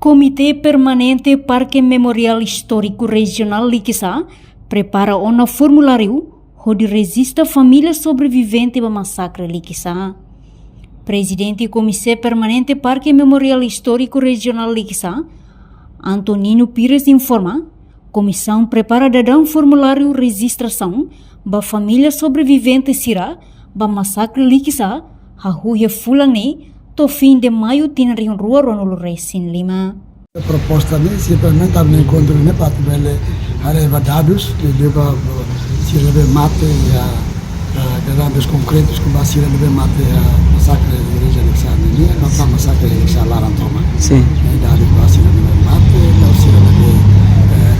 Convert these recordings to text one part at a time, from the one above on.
Comitê Permanente Parque Memorial Histórico Regional Liquiçá prepara um formulário onde registra família sobrevivente do massacre Liquiçá. Presidente do Comitê Permanente Parque Memorial Histórico Regional Liquiçá, Antonino Pires, informa: comissão prepara um formulário de registração da família sobrevivente Sira do massacre Liquiçá, a rua Fulani, to fim de maio tinha rua Ronaldo Reis em Lima. A proposta ne simplesmente abbiamo incontro ne fatto belle areva dados de leva se deve mate a grandes concretos que vai ser deve mate a massacre de igreja Alexandre não tá massacre de igreja Larantoma sim dados vai ser deve mate não se deve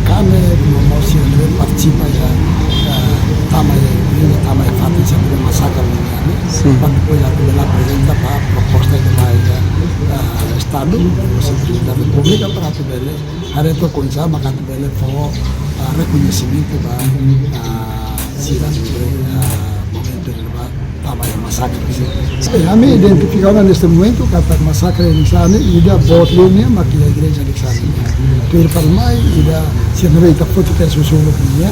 cane não se deve participa já tama fatto se deve massacre sim quando poi la presenta a proposta de mais Estado, da República para poder hareto coisa maka poder for reconhecimento da cidade momento da tamanho massacre. A mim identificaram neste momento que a massacre em Alexandre e da Botlenia, mas que a igreja de Alexandre. Per Palmai e da se não está foto que se usa minha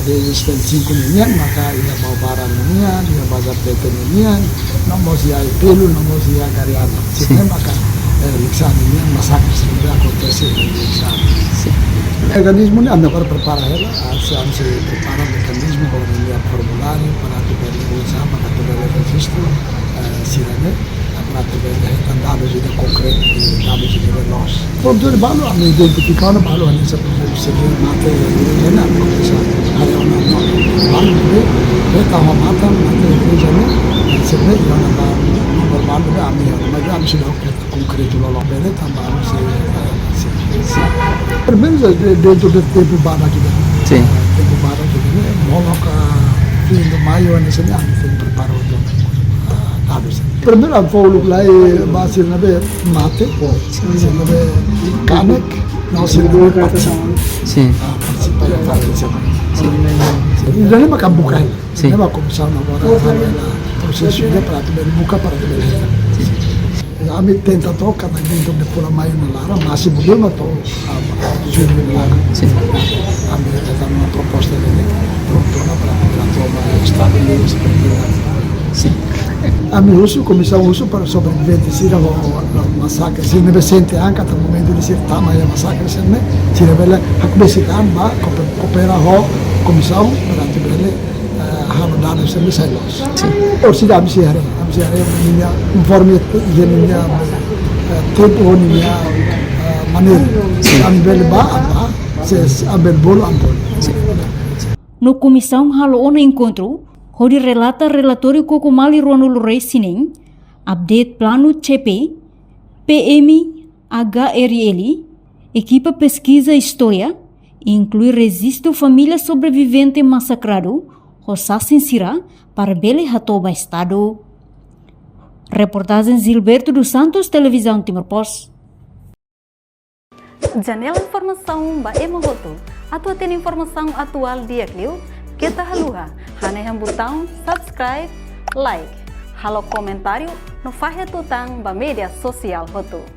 de existência minha, maka ia baubara minha, ia bazar tete minha, não mozia pelo, não mozia cariana. Se não maka Alexandre massacre sempre acontece em Alexandre. O mecanismo ne hanno agora prepara ela, se prepara o mecanismo para o formulário para poder usar para poder registro cidadão para poder dados de concreto dados de nós. Por tudo balo a me identificar no balo nessa se mate na começar a uma balo de tá mata igreja né se vê na normal a minha mas já me dá concreto lá bem também se primeiro dentro do tempo bada aqui sim tempo bada aqui né coloca fim de maio nesse ano tem preparo dados primeiro a vou lá e base na ver mate se na ver canek não se deu participação sim participar da participação sim já nem vai bucar sim vai começar agora o processo de para bucar para a me tenta tocar dentro de pula maio na lara mas se problema to júnior lá sim a me está uma proposta de pronto para tomar estado de sim a me uso comissão uso para sobrevivente se o massacre se ne sente anche até o momento de ser tama e massacre se ne si revela a comissão ba coopera ho comissão para te hanno dato sempre sei los o si dà miseria minha informe minha tempo minha maneira ambel ba se ambel bolo ambol No comissão halo ono encontro onde relata relatório Cocumali Ronaldo Reis Sinem, update plano CP, PM, HRL, equipa pesquisa história, inclui registro família sobrevivente massacrado, Rossassin Sira, para Bele Hatoba Estado. Reportagem Gilberto dos Santos, Televisão Timor Post. Janela informação ba Emohoto. Atua tem informação atual dia Clio. Kita haluha, haneham botão subscribe, like, halo comentário no Fahia Tutang ba media sosial Hoto.